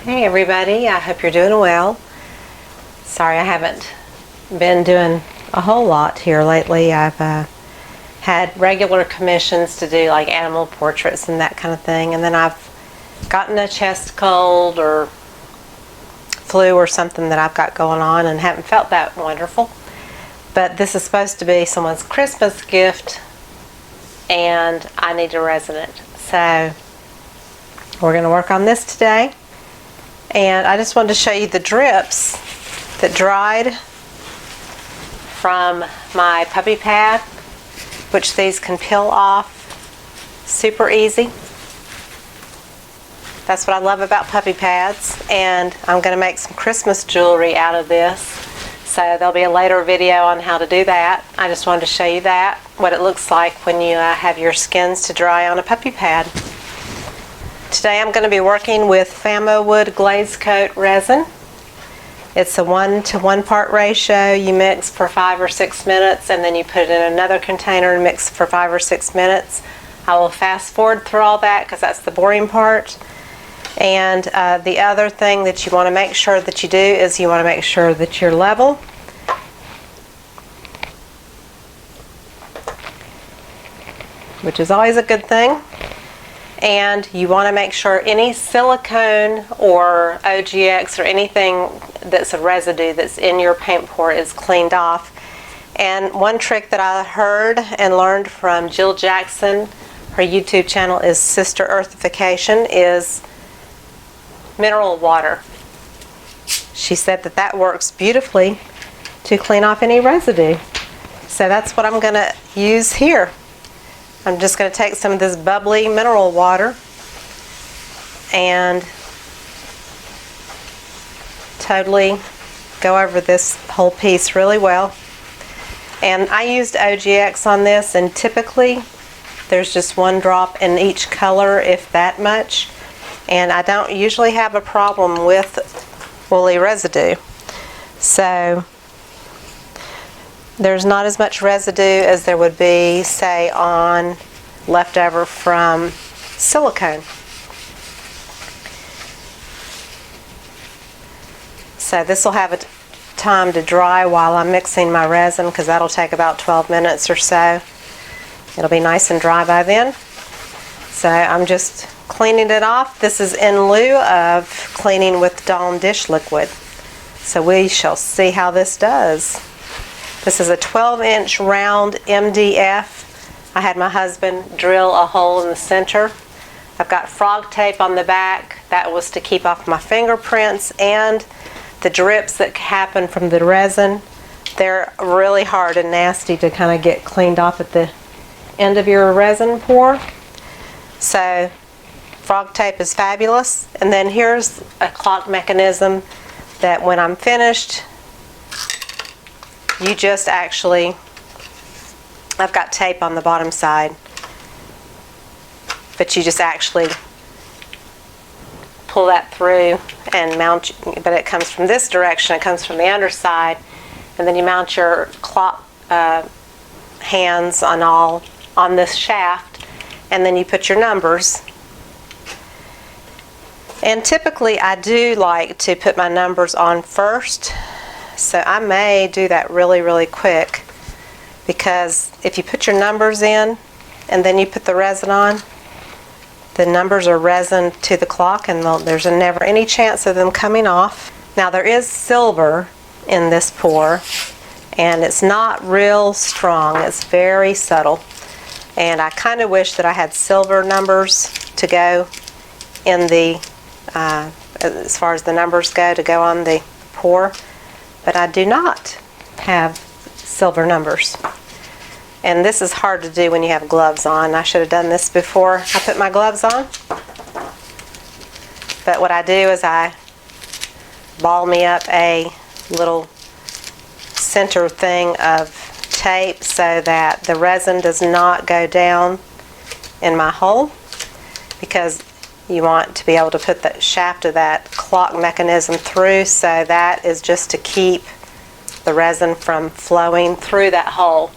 Hey everybody, I hope you're doing well. Sorry I haven't been doing a whole lot here lately. I've had regular commissions to do like animal portraits and that kind of thing, and then I've gotten a chest cold or flu or something that I've got going on and haven't felt that wonderful. But this is supposed to be someone's Christmas gift and I need a resin. So we're going to work on this today. And I just wanted to show you the drips that dried from my puppy pad, which these can peel off super easy. That's what I love about puppy pads. And I'm going to make some Christmas jewelry out of this. So there'll be a later video on how to do that. I just wanted to show you that, what it looks like when you have your skins to dry on a puppy pad. Today I'm going to be working with FAMOWOOD Glaze Coat resin. It's a 1-to-1 part ratio. You mix for 5 or 6 minutes and then you put it in another container and mix for 5 or 6 minutes. I will fast forward through all that because that's the boring part. And the other thing that you want to make sure that you do is you want to make sure that you're level. Which is always a good thing. And you want to make sure any silicone or OGX or anything that's a residue that's in your paint pour is cleaned off. And one trick that I heard and learned from Jill Jackson, her YouTube channel is Sister Earthification, is mineral water. She said that that works beautifully to clean off any residue. So that's what I'm going to use here. I'm just going to take some of this bubbly mineral water and totally go over this whole piece really well. And I used OGX on this, and typically there's just 1 drop in each color, if that much. And I don't usually have a problem with woolly residue. So there's not as much residue as there would be, say, on leftover from silicone. So this will have a time to dry while I'm mixing my resin, because that'll take about 12 minutes or so. It'll be nice and dry by then. So I'm just cleaning it off. This is in lieu of cleaning with Dawn dish liquid. So we shall see how this does. This is a 12-inch round MDF. I had my husband drill a hole in the center. I've got frog tape on the back. That was to keep off my fingerprints and the drips that happen from the resin. They're really hard and nasty to kind of get cleaned off at the end of your resin pour. So frog tape is fabulous. And then here's a clock mechanism that when I'm finished, you just actually, I've got tape on the bottom side, but you just actually pull that through and mount, but it comes from this direction, it comes from the underside, and then you mount your clock hands on this shaft, and then you put your numbers. And typically I do like to put my numbers on first. So I may do that really, really quick, because if you put your numbers in and then you put the resin on, the numbers are resin to the clock and there's never any chance of them coming off. Now there is silver in this pour, and it's not real strong. It's very subtle. And I kind of wish that I had silver numbers to go in the, as far as the numbers go, to go on the pour. But I do not have silver numbers. And this is hard to do when you have gloves on. I should have done this before I put my gloves on. But what I do is I ball me up a little center thing of tape so that the resin does not go down in my hole, because you want to be able to put the shaft of that clock mechanism through, so that is just to keep the resin from flowing through that hole.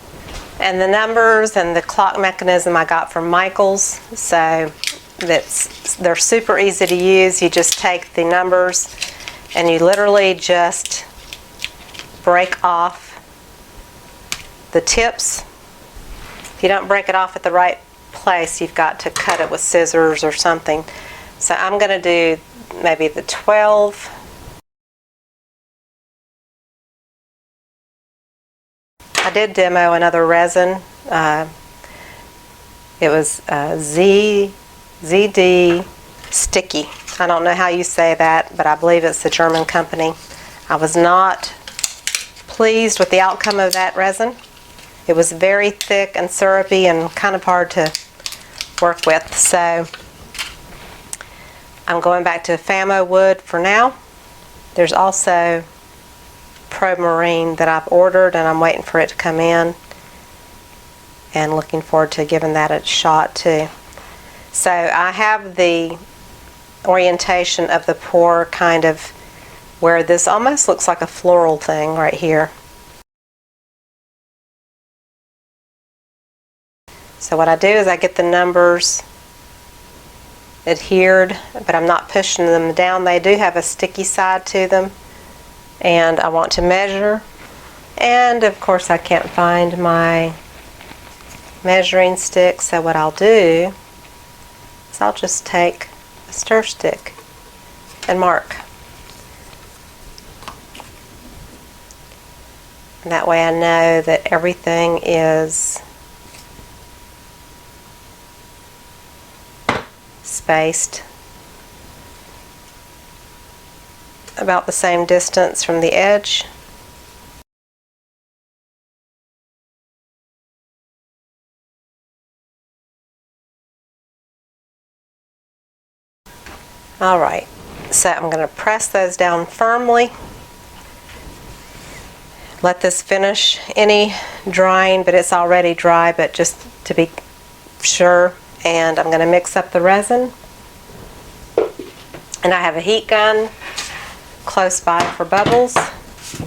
And the numbers and the clock mechanism I got from Michael's, so they're super easy to use. You just take the numbers and you literally just break off the tips. If you don't break it off at the right place, you've got to cut it with scissors or something. So I'm going to do maybe the 12. I did demo another resin. It was ZD Sticky. I don't know how you say that, but I believe it's the German company. I was not pleased with the outcome of that resin. It was very thick and syrupy and kind of hard to work with. So I'm going back to FAMOWOOD for now. There's also Pro Marine that I've ordered, and I'm waiting for it to come in, and looking forward to giving that a shot too. So I have the orientation of the pour kind of where this almost looks like a floral thing right here. So what I do is I get the numbers adhered, but I'm not pushing them down. They do have a sticky side to them, and I want to measure, and of course I can't find my measuring stick, so what I'll do is I'll just take a stir stick and mark. And that way I know that everything is spaced about the same distance from the edge. Alright, so I'm going to press those down firmly. Let this finish any drying, but it's already dry, but just to be sure. And I'm going to mix up the resin. And I have a heat gun close by for bubbles.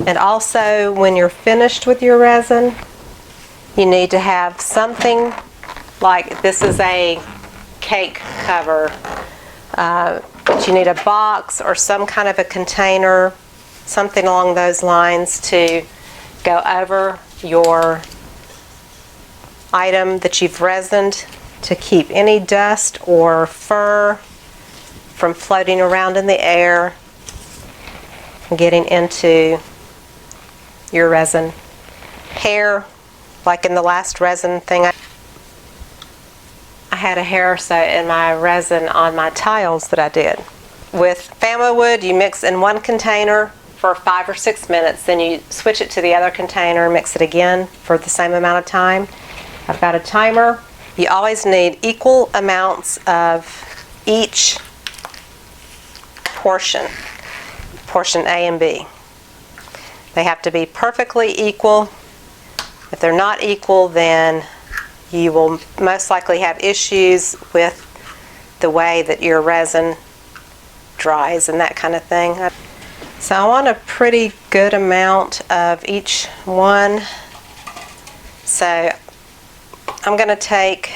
And also, when you're finished with your resin, you need to have something like, this is a cake cover, but you need a box or some kind of a container, something along those lines to go over your item that you've resined, to keep any dust or fur from floating around in the air and getting into your resin. Hair, like in the last resin thing, I had a hair or so in my resin on my tiles that I did. With FAMOWOOD, you mix in one container for 5 or 6 minutes, then you switch it to the other container and mix it again for the same amount of time. I've got a timer. You always need equal amounts of each portion A and B. They have to be perfectly equal. If they're not equal, then you will most likely have issues with the way that your resin dries and that kind of thing. So I want a pretty good amount of each one. So I'm going to take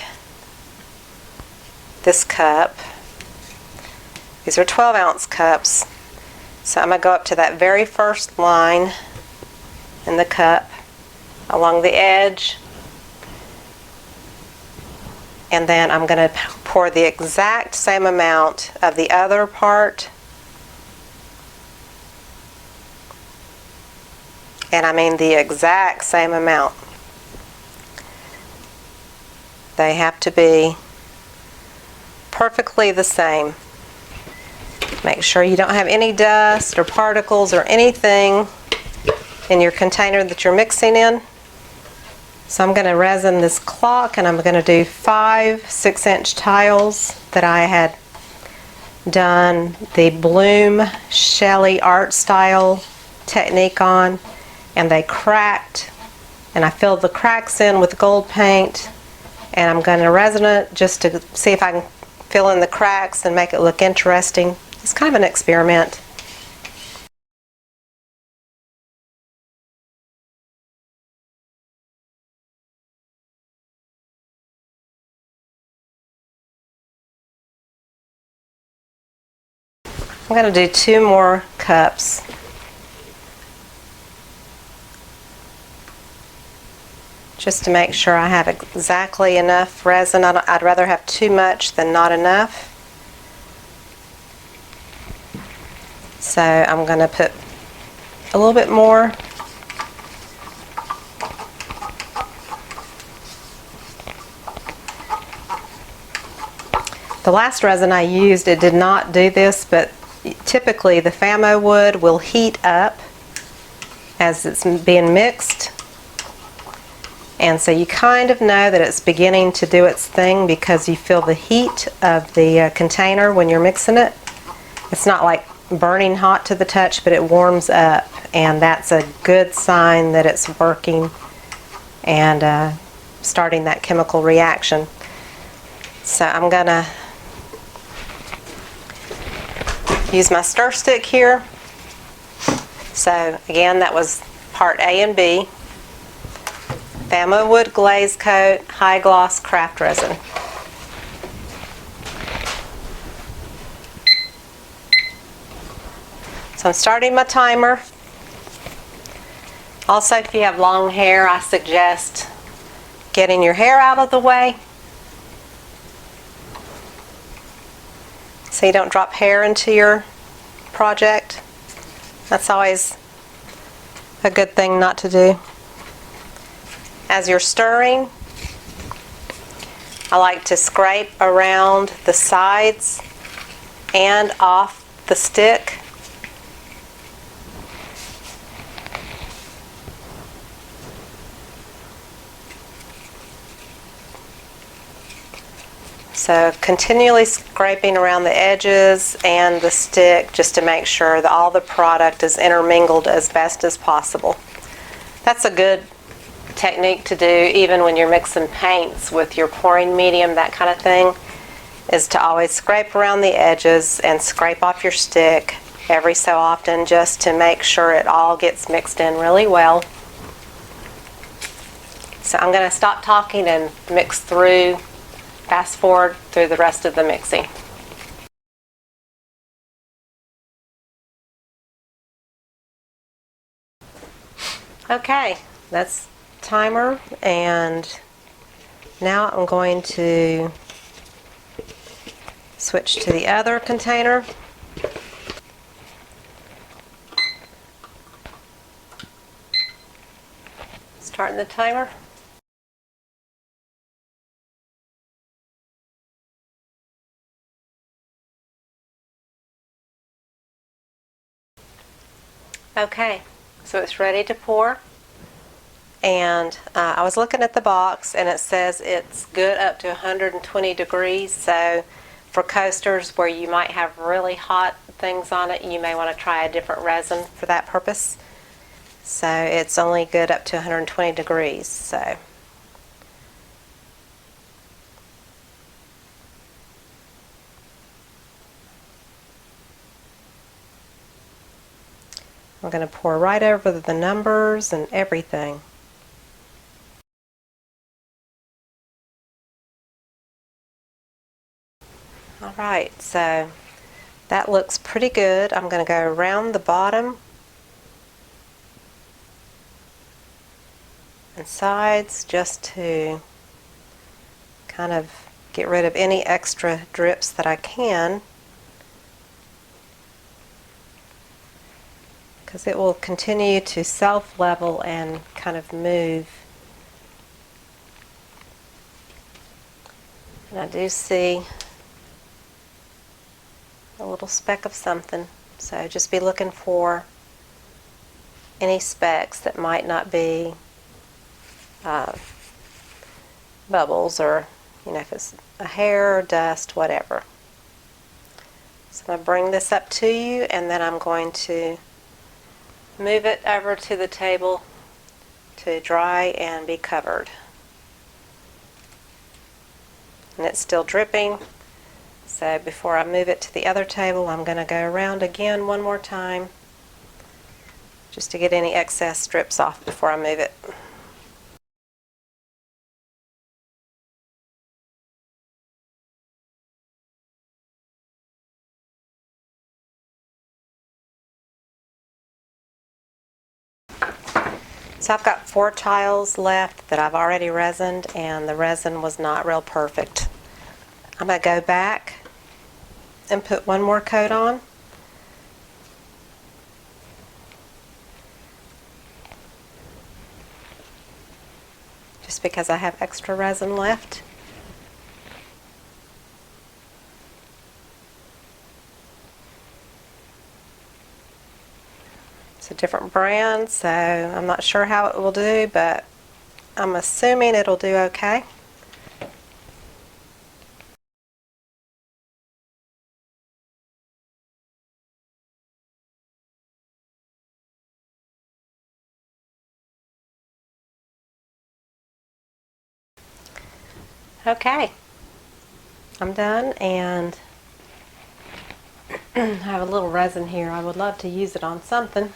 this cup. These are 12-ounce cups. So I'm going to go up to that very first line in the cup along the edge. And then I'm going to pour the exact same amount of the other part. And I mean the exact same amount. They have to be perfectly the same. Make sure you don't have any dust or particles or anything in your container that you're mixing in. So I'm going to resin this clock, and I'm going to do 5 6-inch tiles that I had done the Bloom Shelley art style technique on, and they cracked, and I filled the cracks in with gold paint, and I'm going to resin it just to see if I can fill in the cracks and make it look interesting. It's kind of an experiment. I'm going to do 2 more cups. Just to make sure I have exactly enough resin. I'd rather have too much than not enough. So I'm going to put a little bit more. The last resin I used, it did not do this, but typically the FAMOWOOD will heat up as it's being mixed. And so you kind of know that it's beginning to do its thing because you feel the heat of the container when you're mixing it. It's not like burning hot to the touch, but it warms up, and that's a good sign that it's working and starting that chemical reaction. So I'm going to use my stir stick here. So again, that was part A and B. FAMOWOOD Glaze Coat High Gloss Craft Resin. So I'm starting my timer. Also, if you have long hair, I suggest getting your hair out of the way so you don't drop hair into your project. That's always a good thing not to do. As you're stirring, I like to scrape around the sides and off the stick. So continually scraping around the edges and the stick just to make sure that all the product is intermingled as best as possible. That's a good technique to do even when you're mixing paints with your pouring medium, that kind of thing, is to always scrape around the edges and scrape off your stick every so often just to make sure it all gets mixed in really well. So I'm going to stop talking and fast forward through the rest of the mixing. Okay, that's timer, and now I'm going to switch to the other container. Starting the timer. Okay, so it's ready to pour. And I was looking at the box, and it says it's good up to 120 degrees. So for coasters where you might have really hot things on it, you may want to try a different resin for that purpose. So it's only good up to 120 degrees. So I'm going to pour right over the numbers and everything. Alright, so that looks pretty good. I'm going to go around the bottom and sides just to kind of get rid of any extra drips that I can, because it will continue to self-level and kind of move. And I do see a little speck of something, so just be looking for any specks that might not be bubbles, or if it's a hair or dust, whatever. So I'm going to bring this up to you, and then I'm going to move it over to the table to dry and be covered. And it's still dripping, so before I move it to the other table, I'm going to go around again one more time just to get any excess strips off before I move it. So I've got 4 tiles left that I've already resined, and the resin was not real perfect. I'm going to go back and put one more coat on. Just because I have extra resin left. It's a different brand, so I'm not sure how it will do, but I'm assuming it'll do okay. Okay, I'm done, and I have a little resin here. I would love to use it on something,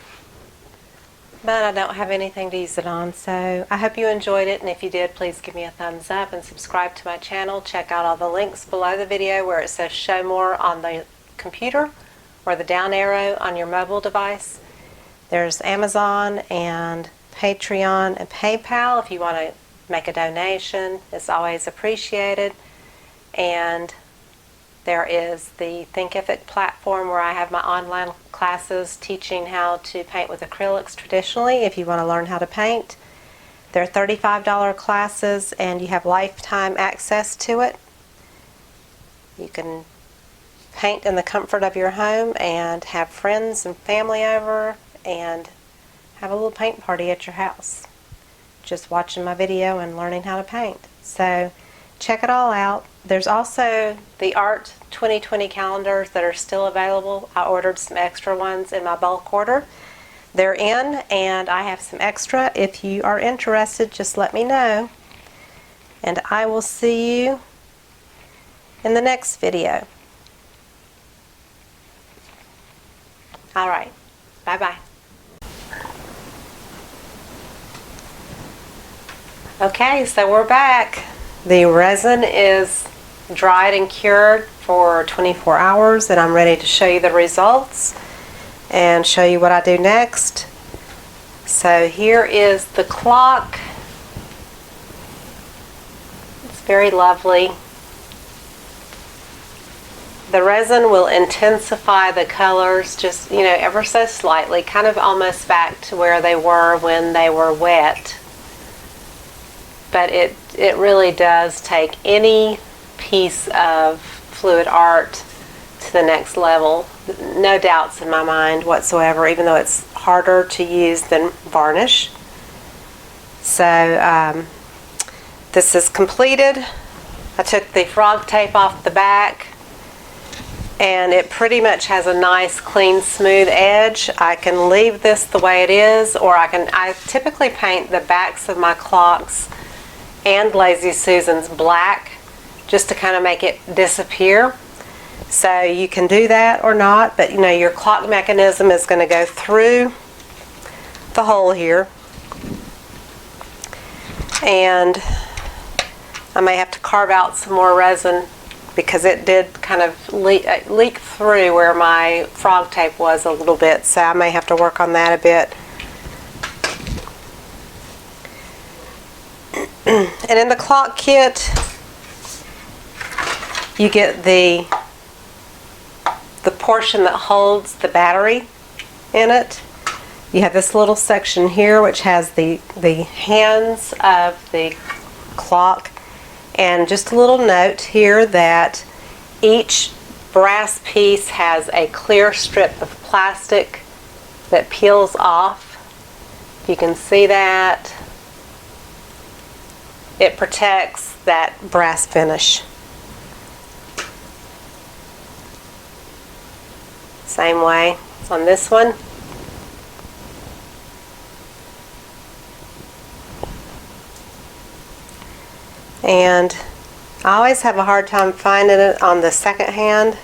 but I don't have anything to use it on. So I hope you enjoyed it, and if you did, please give me a thumbs up and subscribe to my channel. Check out all the links below the video where it says show more on the computer or the down arrow on your mobile device. There's Amazon and Patreon and PayPal if you want to make a donation. It's always appreciated. And there is the Thinkific platform where I have my online classes teaching how to paint with acrylics traditionally if you want to learn how to paint. They're $35 classes and you have lifetime access to it. You can paint in the comfort of your home and have friends and family over and have a little paint party at your house. Just watching my video and learning how to paint. So check it all out. There's also the Art 2020 calendars that are still available. I ordered some extra ones in my bulk order. They're in, and I have some extra. If you are interested, just let me know. And I will see you in the next video. Alright, bye-bye. Okay, so we're back. The resin is dried and cured for 24 hours, and I'm ready to show you the results and show you what I do next. So here is the clock. It's very lovely. The resin will intensify the colors just, ever so slightly, kind of almost back to where they were when they were wet. But it really does take any piece of fluid art to the next level. No doubts in my mind whatsoever, even though it's harder to use than varnish. So this is completed. I took the frog tape off the back, and it pretty much has a nice, clean, smooth edge. I can leave this the way it is, or I typically paint the backs of my clocks and Lazy Susans black just to kind of make it disappear. So you can do that or not, but your clock mechanism is going to go through the hole here, and I may have to carve out some more resin because it did kind of leak through where my frog tape was a little bit, so I may have to work on that a bit. And in the clock kit, you get the portion that holds the battery in it. You have this little section here which has the hands of the clock, and just a little note here that each brass piece has a clear strip of plastic that peels off. You can see that. It protects that brass finish. Same way on this one. And I always have a hard time finding it on the second hand.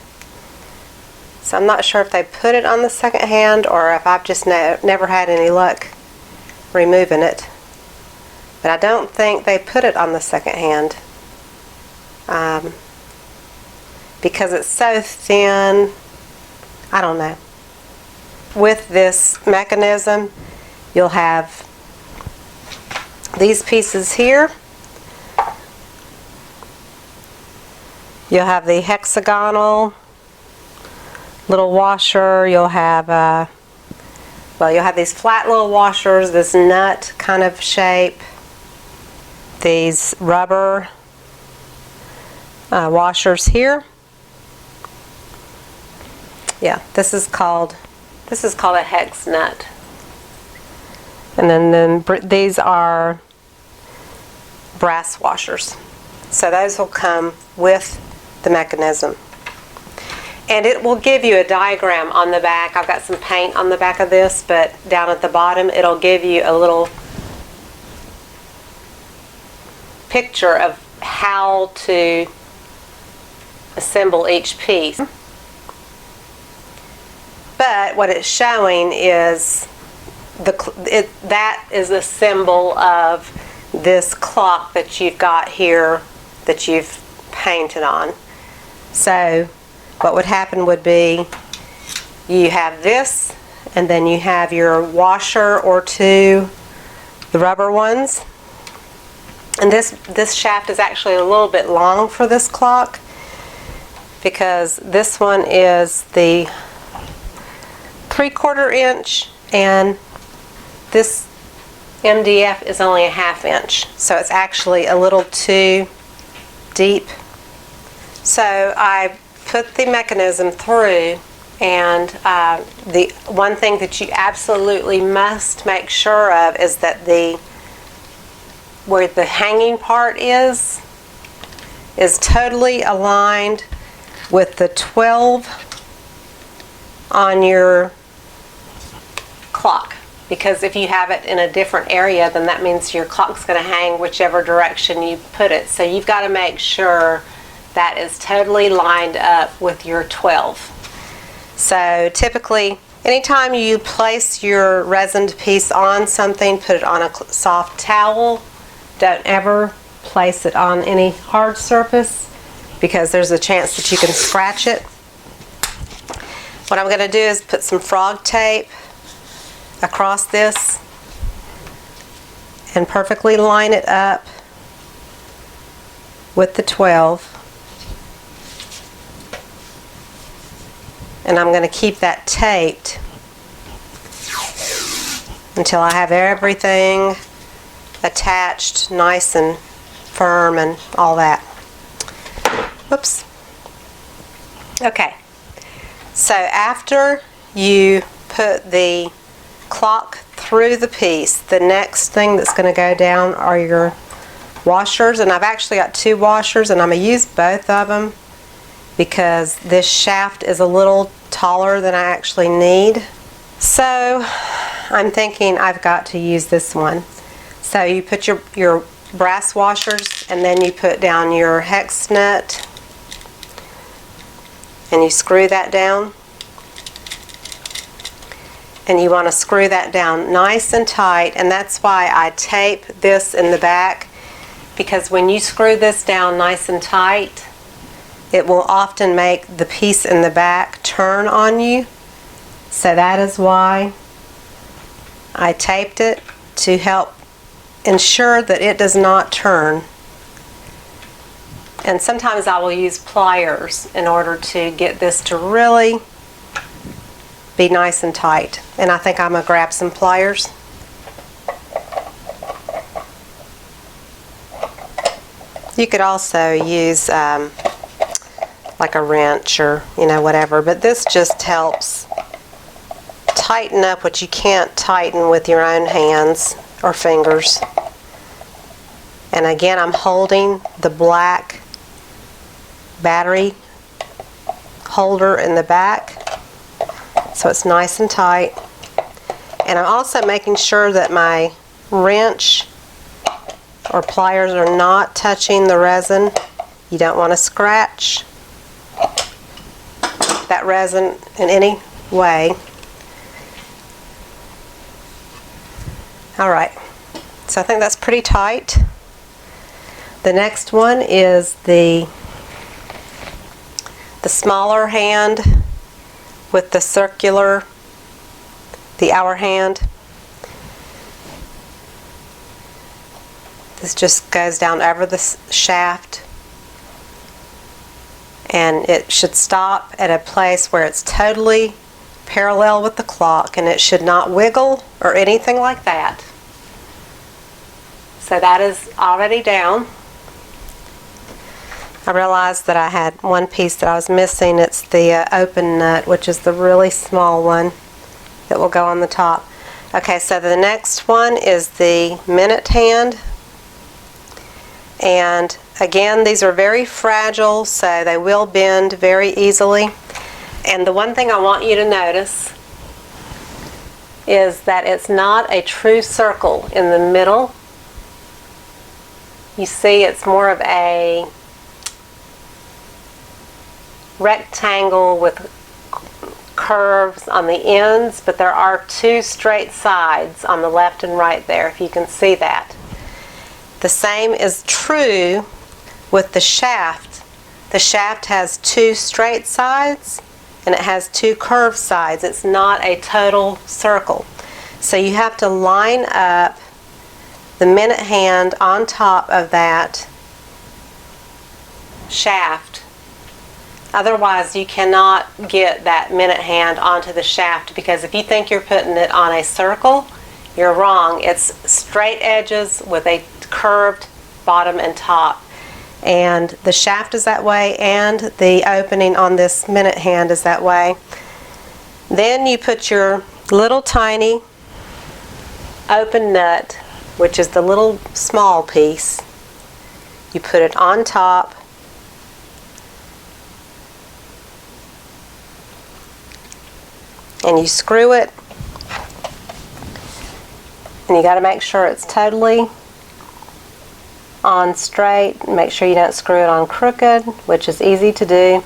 So I'm not sure if they put it on the second hand or if I've just never had any luck removing it. But I don't think they put it on the second hand because it's so thin. I don't know. With this mechanism, you'll have these pieces here, you'll have the hexagonal little washer. You'll have you'll have these flat little washers, this nut kind of shape, these rubber washers here. Yeah, this is called a hex nut. And then these are brass washers. So those will come with the mechanism. And it will give you a diagram on the back. I've got some paint on the back of this, but down at the bottom it'll give you a little picture of how to assemble each piece. But what it's showing is that is a symbol of this clock that you've got here that you've painted on. So what would happen would be you have this, and then you have your washer or two, the rubber ones. And this shaft is actually a little bit long for this clock, because this one is the 3/4 inch and this MDF is only a 1/2 inch. So it's actually a little too deep. So I put the mechanism through, and the one thing that you absolutely must make sure of is that where the hanging part is totally aligned with the 12 on your clock. Because if you have it in a different area, then that means your clock's going to hang whichever direction you put it. So you've got to make sure that is totally lined up with your 12. So typically, anytime you place your resined piece on something, put it on a soft towel. Don't ever place it on any hard surface, because there's a chance that you can scratch it. What I'm going to do is put some frog tape across this and perfectly line it up with the 12. And I'm going to keep that taped until I have everything attached nice and firm and all that. Whoops. Okay. So after you put the clock through the piece, the next thing that's going to go down are your washers. And I've actually got 2 washers, and I'm going to use both of them because this shaft is a little taller than I actually need. So I'm thinking I've got to use this one. So you put your brass washers, and then you put down your hex nut and you screw that down. And you want to screw that down nice and tight, and that's why I tape this in the back, because when you screw this down nice and tight, it will often make the piece in the back turn on you. So that is why I taped it, to help ensure that it does not turn. And sometimes I will use pliers in order to get this to really be nice and tight. And I think I'm going to grab some pliers. You could also use like a wrench or whatever, but this just helps tighten up what you can't tighten with your own hands or fingers. And again, I'm holding the black battery holder in the back, so it's nice and tight. And I'm also making sure that my wrench or pliers are not touching the resin. You don't want to scratch that resin in any way. Alright, so I think that's pretty tight. The next one is the smaller hand with the circular, the hour hand. This just goes down over the shaft, and it should stop at a place where it's totally parallel with the clock, and it should not wiggle or anything like that. So that is already down. I realized that I had one piece that I was missing. It's the open nut, which is the really small one that will go on the top. Okay, so the next one is the minute hand. And again, these are very fragile, so they will bend very easily. And the one thing I want you to notice is that it's not a true circle in the middle. You see, it's more of a rectangle with curves on the ends, but there are two straight sides on the left and right there, if you can see that. The same is true with the shaft. The shaft has two straight sides and it has two curved sides. It's not a total circle. So you have to line up the minute hand on top of that shaft. Otherwise, you cannot get that minute hand onto the shaft, because if you think you're putting it on a circle, you're wrong. It's straight edges with a curved bottom and top. And the shaft is that way, and the opening on this minute hand is that way. Then you put your little tiny open nut, which is the little small piece. You put it on top. And you screw it, and you got to make sure it's totally on straight. Make sure you don't screw it on crooked, which is easy to do.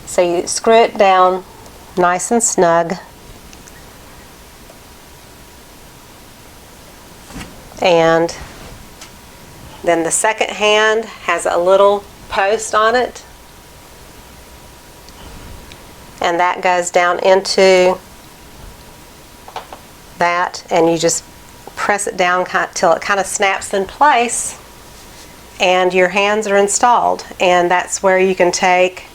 So you screw it down nice and snug, and then the second hand has a little post on it, and that goes down into that, and you just press it down till it kind of snaps in place, and your hands are installed. And that's where you can take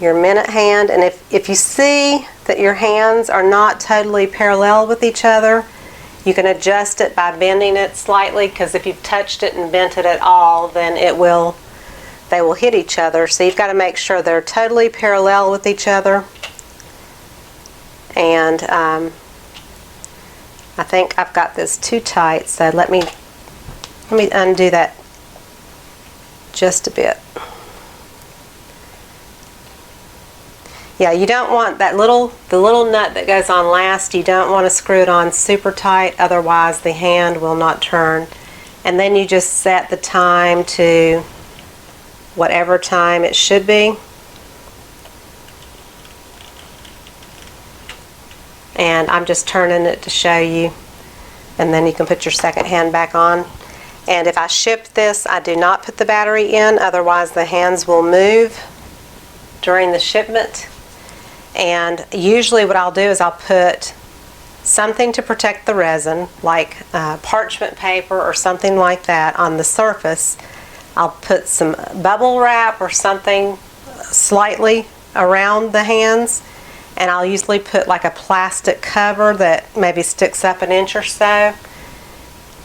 your minute hand, and if you see that your hands are not totally parallel with each other, you can adjust it by bending it slightly, because if you've touched it and bent it at all, then they will hit each other. So you've got to make sure they're totally parallel with each other. And I think I've got this too tight, so let me undo that just a bit. Yeah, you don't want the little nut that goes on last, you don't want to screw it on super tight, otherwise the hand will not turn. And then you just set the time to whatever time it should be. And I'm just turning it to show you, and then you can put your second hand back on. And if I ship this, I do not put the battery in, otherwise the hands will move during the shipment. And usually what I'll do is I'll put something to protect the resin, like parchment paper or something like that on the surface. I'll put some bubble wrap or something slightly around the hands, and I'll usually put like a plastic cover that maybe sticks up an inch or so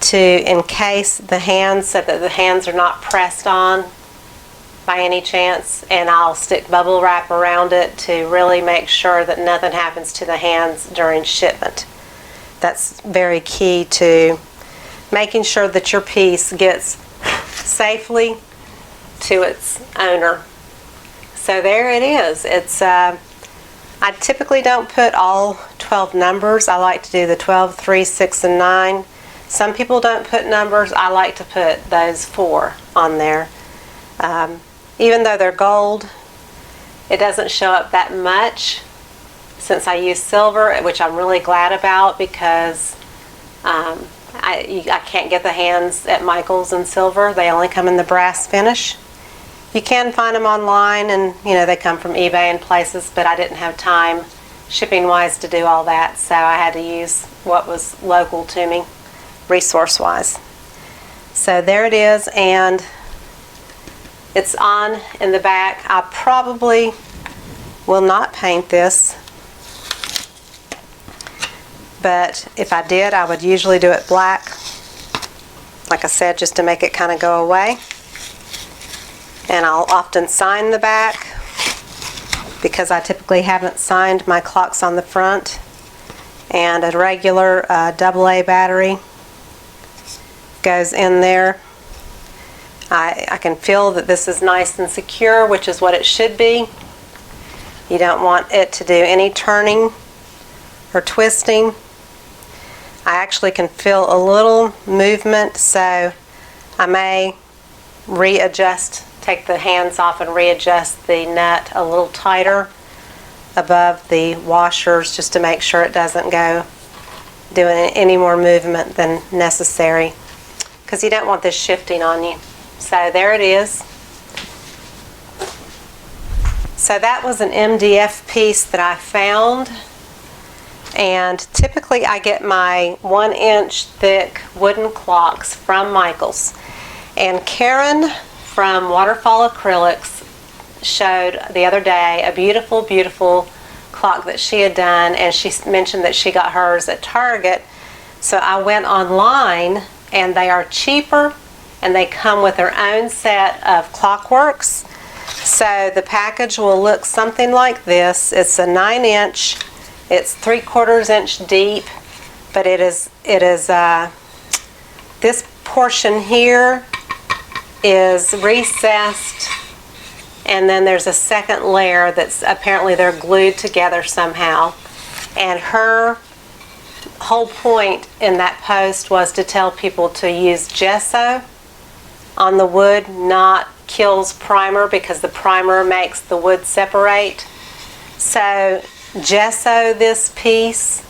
to encase the hands, so that the hands are not pressed on by any chance. And I'll stick bubble wrap around it to really make sure that nothing happens to the hands during shipment. That's very key to making sure that your piece gets safely to its owner. So there it is. It's I typically don't put all 12 numbers. I like to do the 12, 3, 6, and 9. Some people don't put numbers. I like to put those 4 on there. Even though they're gold, it doesn't show up that much since I use silver, which I'm really glad about, because I can't get the hands at Michael's in silver. They only come in the brass finish. You can find them online, and they come from eBay and places, but I didn't have time shipping wise to do all that, so I had to use what was local to me. resource-wise. So there it is, and it's on in the back. I probably will not paint this, but if I did, I would usually do it black, like I said, just to make it kind of go away. And I'll often sign the back because I typically haven't signed my clocks on the front. And a regular AA battery goes in there. I can feel that this is nice and secure, which is what it should be. You don't want it to do any turning or twisting. I actually can feel a little movement, so I may readjust, take the hands off and readjust the nut a little tighter above the washers just to make sure it doesn't go doing any more movement than necessary, because you don't want this shifting on you. So there it is. So that was an MDF piece that I found, and typically I get my 1-inch thick wooden clocks from Michaels. And Karen from Waterfall Acrylics showed the other day a beautiful, beautiful clock that she had done, and she mentioned that she got hers at Target. So I went online, and they are cheaper, and they come with their own set of clockworks. So the package will look something like this. It's a 9-inch. It's 3/4 inch deep, but it is this portion here is recessed, and then there's a second layer that's apparently they're glued together somehow. And her whole point in that post was to tell people to use gesso on the wood, not Kills primer, because the primer makes the wood separate. So gesso this piece